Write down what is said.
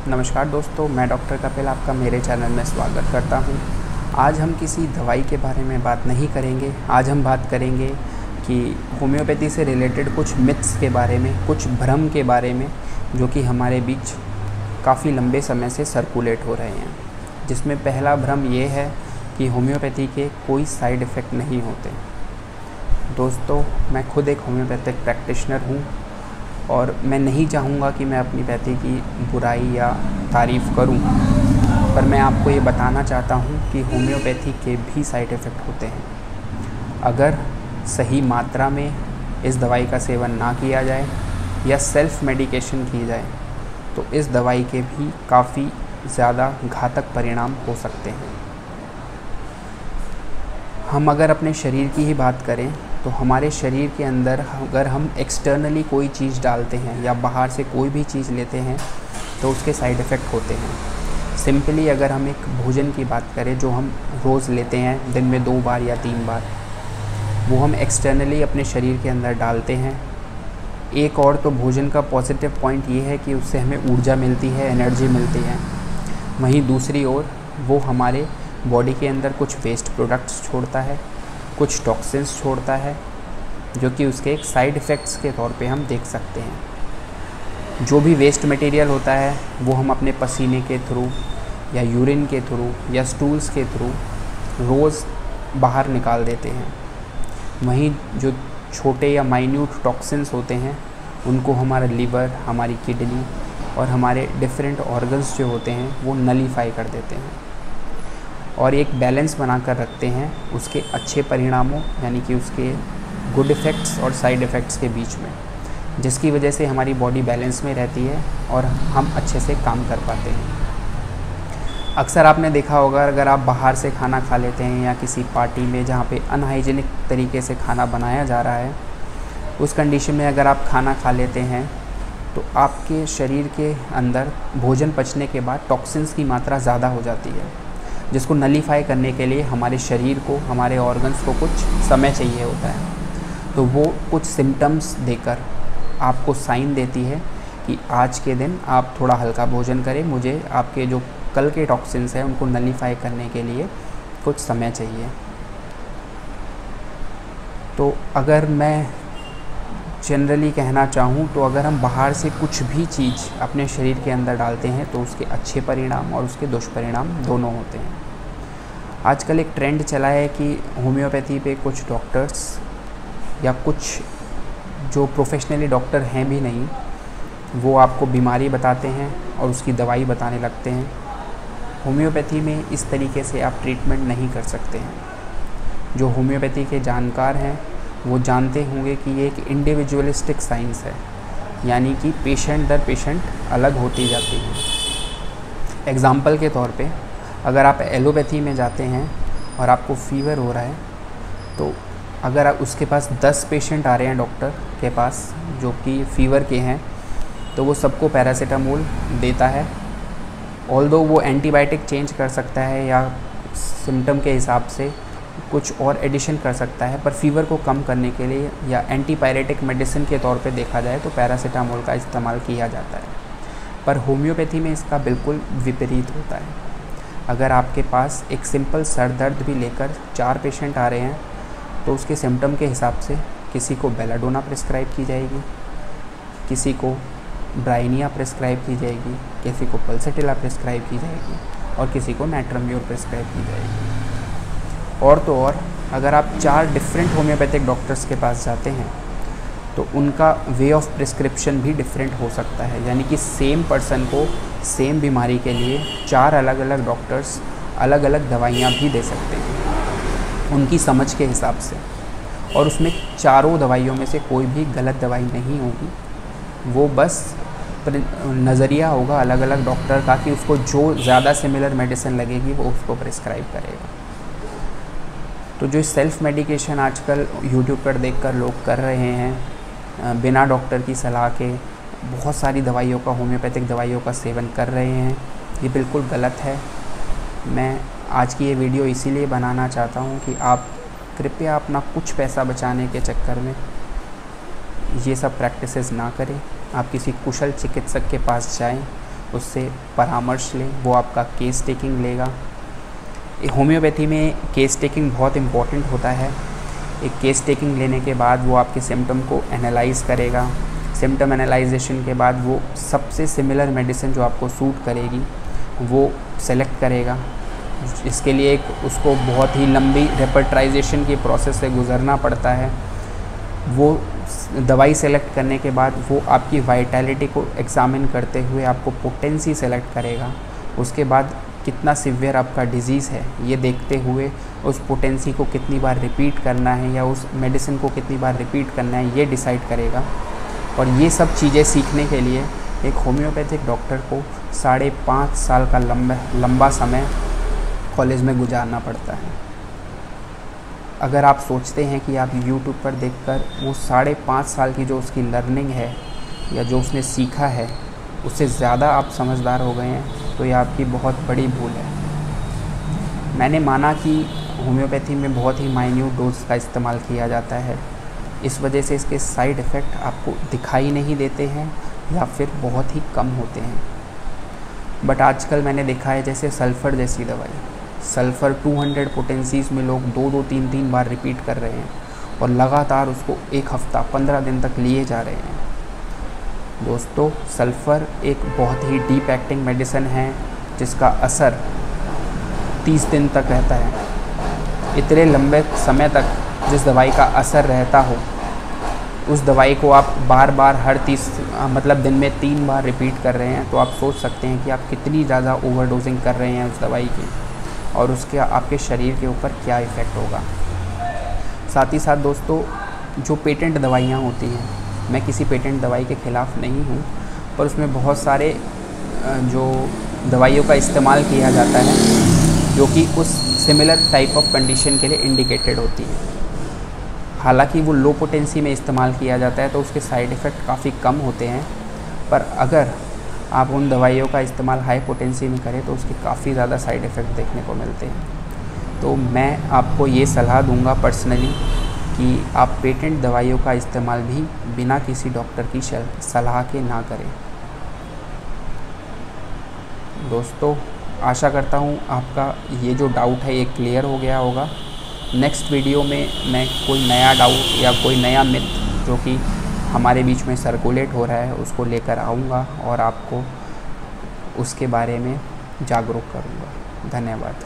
नमस्कार दोस्तों, मैं डॉक्टर कपिल आपका मेरे चैनल में स्वागत करता हूं। आज हम किसी दवाई के बारे में बात नहीं करेंगे। आज हम बात करेंगे कि होम्योपैथी से रिलेटेड कुछ मिथ्स के बारे में, कुछ भ्रम के बारे में जो कि हमारे बीच काफ़ी लंबे समय से सर्कुलेट हो रहे हैं। जिसमें पहला भ्रम ये है कि होम्योपैथी के कोई साइड इफ़ेक्ट नहीं होते। दोस्तों, मैं खुद एक होम्योपैथिक प्रैक्टिशनर हूँ और मैं नहीं चाहूँगा कि मैं अपनी पैथी की बुराई या तारीफ़ करूँ, पर मैं आपको ये बताना चाहता हूँ कि होम्योपैथी के भी साइड इफ़ेक्ट होते हैं। अगर सही मात्रा में इस दवाई का सेवन ना किया जाए या सेल्फ़ मेडिकेशन की जाए तो इस दवाई के भी काफ़ी ज़्यादा घातक परिणाम हो सकते हैं। हम अगर अपने शरीर की ही बात करें तो हमारे शरीर के अंदर अगर हम एक्सटर्नली कोई चीज़ डालते हैं या बाहर से कोई भी चीज़ लेते हैं तो उसके साइड इफ़ेक्ट होते हैं। सिंपली अगर हम एक भोजन की बात करें जो हम रोज़ लेते हैं दिन में 2 बार या 3 बार, वो हम एक्सटर्नली अपने शरीर के अंदर डालते हैं। एक और तो भोजन का पॉजिटिव पॉइंट ये है कि उससे हमें ऊर्जा मिलती है, एनर्जी मिलती है। वहीं दूसरी ओर वो हमारे बॉडी के अंदर कुछ वेस्ट प्रोडक्ट्स छोड़ता है, कुछ टॉक्सिन्स छोड़ता है, जो कि उसके एक साइड इफ़ेक्ट्स के तौर पे हम देख सकते हैं। जो भी वेस्ट मटेरियल होता है वो हम अपने पसीने के थ्रू या यूरिन के थ्रू या स्टूल्स के थ्रू रोज़ बाहर निकाल देते हैं। वहीं जो छोटे या माइन्यूट टॉक्सिन्स होते हैं उनको हमारा लीवर, हमारी किडनी और हमारे डिफरेंट ऑर्गन्स जो होते हैं वो नलीफाई कर देते हैं और एक बैलेंस बनाकर रखते हैं उसके अच्छे परिणामों यानी कि उसके गुड इफ़ेक्ट्स और साइड इफ़ेक्ट्स के बीच में, जिसकी वजह से हमारी बॉडी बैलेंस में रहती है और हम अच्छे से काम कर पाते हैं। अक्सर आपने देखा होगा, अगर आप बाहर से खाना खा लेते हैं या किसी पार्टी में जहाँ पे अनहाइजीनिक तरीके से खाना बनाया जा रहा है, उस कंडीशन में अगर आप खाना खा लेते हैं तो आपके शरीर के अंदर भोजन पचने के बाद टॉक्सिन्स की मात्रा ज़्यादा हो जाती है, जिसको नलीफाई करने के लिए हमारे शरीर को, हमारे ऑर्गन्स को कुछ समय चाहिए होता है। तो वो कुछ सिम्टम्स देकर आपको साइन देती है कि आज के दिन आप थोड़ा हल्का भोजन करें, मुझे आपके जो कल के टॉक्सिन्स हैं उनको नलीफाई करने के लिए कुछ समय चाहिए। तो अगर मैं जनरली कहना चाहूँ तो अगर हम बाहर से कुछ भी चीज़ अपने शरीर के अंदर डालते हैं तो उसके अच्छे परिणाम और उसके दुष्परिणाम दोनों होते हैं। आजकल एक ट्रेंड चला है कि होम्योपैथी पे कुछ डॉक्टर्स या कुछ जो प्रोफेशनली डॉक्टर हैं भी नहीं, वो आपको बीमारी बताते हैं और उसकी दवाई बताने लगते हैं। होम्योपैथी में इस तरीके से आप ट्रीटमेंट नहीं कर सकते हैं। जो होम्योपैथी के जानकार हैं वो जानते होंगे कि ये एक इंडिविजुअलिस्टिक साइंस है, यानी कि पेशेंट दर पेशेंट अलग होती जाती है। एग्ज़ाम्पल के तौर पे अगर आप एलोपैथी में जाते हैं और आपको फ़ीवर हो रहा है तो अगर आप उसके पास 10 पेशेंट आ रहे हैं डॉक्टर के पास जो कि फ़ीवर के हैं, तो वो सबको पैरासीटामोल देता है। ऑल्दो वो एंटीबायोटिक चेंज कर सकता है या सिम्टम के हिसाब से कुछ और एडिशन कर सकता है, पर फीवर को कम करने के लिए या एंटीपायरेटिक मेडिसिन के तौर पे देखा जाए तो पैरासीटामोल का इस्तेमाल किया जाता है। पर होम्योपैथी में इसका बिल्कुल विपरीत होता है। अगर आपके पास एक सिंपल सर दर्द भी लेकर 4 पेशेंट आ रहे हैं तो उसके सिम्टम के हिसाब से किसी को बेलाडोना प्रिस्क्राइब की जाएगी, किसी को ब्राइनिया प्रिस्क्राइब की जाएगी, किसी को पल्सेटिला प्रिस्क्राइब की जाएगी और किसी को नाइट्रोम्योर प्रिस्क्राइब की जाएगी। और तो और अगर आप 4 डिफरेंट होम्योपैथिक डॉक्टर्स के पास जाते हैं तो उनका वे ऑफ प्रिस्क्रिप्शन भी डिफरेंट हो सकता है, यानी कि सेम पर्सन को सेम बीमारी के लिए 4 अलग अलग डॉक्टर्स अलग अलग दवाइयाँ भी दे सकते हैं उनकी समझ के हिसाब से, और उसमें चारों दवाइयों में से कोई भी गलत दवाई नहीं होगी। वो बस नज़रिया होगा अलग अलग डॉक्टर का कि उसको जो ज़्यादा सिमिलर मेडिसिन लगेगी वो उसको प्रिस्क्राइब करेगा। तो जो सेल्फ़ मेडिकेशन आजकल यूट्यूब पर देखकर लोग कर रहे हैं बिना डॉक्टर की सलाह के, बहुत सारी दवाइयों का, होम्योपैथिक दवाइयों का सेवन कर रहे हैं, ये बिल्कुल गलत है। मैं आज की ये वीडियो इसीलिए बनाना चाहता हूँ कि आप कृपया अपना कुछ पैसा बचाने के चक्कर में ये सब प्रैक्टिसेस ना करें। आप किसी कुशल चिकित्सक के पास जाएं उससे परामर्श लें, वो आपका केस टेकिंग लेगा। होम्योपैथी में केस टेकिंग बहुत इम्पॉर्टेंट होता है। एक केस टेकिंग लेने के बाद वो आपके सिम्टम को एनालाइज़ करेगा। सिम्टम एनालाइजेशन के बाद वो सबसे सिमिलर मेडिसिन जो आपको सूट करेगी वो सेलेक्ट करेगा। इसके लिए एक उसको बहुत ही लंबी रेपर्टराइजेशन की प्रोसेस से गुज़रना पड़ता है। वो दवाई सेलेक्ट करने के बाद वो आपकी वाइटैलिटी को एग्ज़ामिन करते हुए आपको पोटेंसी सेलेक्ट करेगा। उसके बाद कितना सीवियर आपका डिज़ीज़ है ये देखते हुए उस पोटेंसी को कितनी बार रिपीट करना है या उस मेडिसिन को कितनी बार रिपीट करना है ये डिसाइड करेगा। और ये सब चीज़ें सीखने के लिए एक होम्योपैथिक डॉक्टर को 5.5 साल का लंबा समय कॉलेज में गुजारना पड़ता है। अगर आप सोचते हैं कि आप YouTube पर देखकर वो 5.5 साल की जो उसकी लर्निंग है या जो उसने सीखा है उससे ज़्यादा आप समझदार हो गए हैं तो ये आपकी बहुत बड़ी भूल है। मैंने माना कि होम्योपैथी में बहुत ही माइन्यूट डोज का इस्तेमाल किया जाता है, इस वजह से इसके साइड इफ़ेक्ट आपको दिखाई नहीं देते हैं या फिर बहुत ही कम होते हैं। बट आजकल मैंने देखा है जैसे सल्फ़र जैसी दवाई, सल्फ़र 200 पोटेंसीज़ में लोग 2-2, 3-3 बार रिपीट कर रहे हैं और लगातार उसको 1 हफ़्ता 15 दिन तक लिए जा रहे हैं। दोस्तों, सल्फ़र एक बहुत ही डीप एक्टिंग मेडिसिन है जिसका असर 30 दिन तक रहता है। इतने लंबे समय तक जिस दवाई का असर रहता हो उस दवाई को आप बार बार हर दिन में 3 बार रिपीट कर रहे हैं, तो आप सोच सकते हैं कि आप कितनी ज़्यादा ओवरडोजिंग कर रहे हैं उस दवाई की और उसके आपके शरीर के ऊपर क्या इफ़ेक्ट होगा। साथ ही साथ दोस्तों, जो पेटेंट दवाइयाँ होती हैं, मैं किसी पेटेंट दवाई के ख़िलाफ़ नहीं हूँ, पर उसमें बहुत सारे जो दवाइयों का इस्तेमाल किया जाता है जो कि उस सिमिलर टाइप ऑफ कंडीशन के लिए इंडिकेटेड होती है। हालांकि वो लो पोटेंसी में इस्तेमाल किया जाता है तो उसके साइड इफ़ेक्ट काफ़ी कम होते हैं, पर अगर आप उन दवाइयों का इस्तेमाल हाई पोटेंसी में करें तो उसके काफ़ी ज़्यादा साइड इफ़ेक्ट देखने को मिलते हैं। तो मैं आपको ये सलाह दूंगा पर्सनली कि आप पेटेंट दवाइयों का इस्तेमाल भी बिना किसी डॉक्टर की सलाह के ना करें। दोस्तों, आशा करता हूँ आपका ये जो डाउट है ये क्लियर हो गया होगा। नेक्स्ट वीडियो में मैं कोई नया डाउट या कोई नया मिथ जो कि हमारे बीच में सर्कुलेट हो रहा है उसको लेकर आऊँगा और आपको उसके बारे में जागरूक करूँगा। धन्यवाद।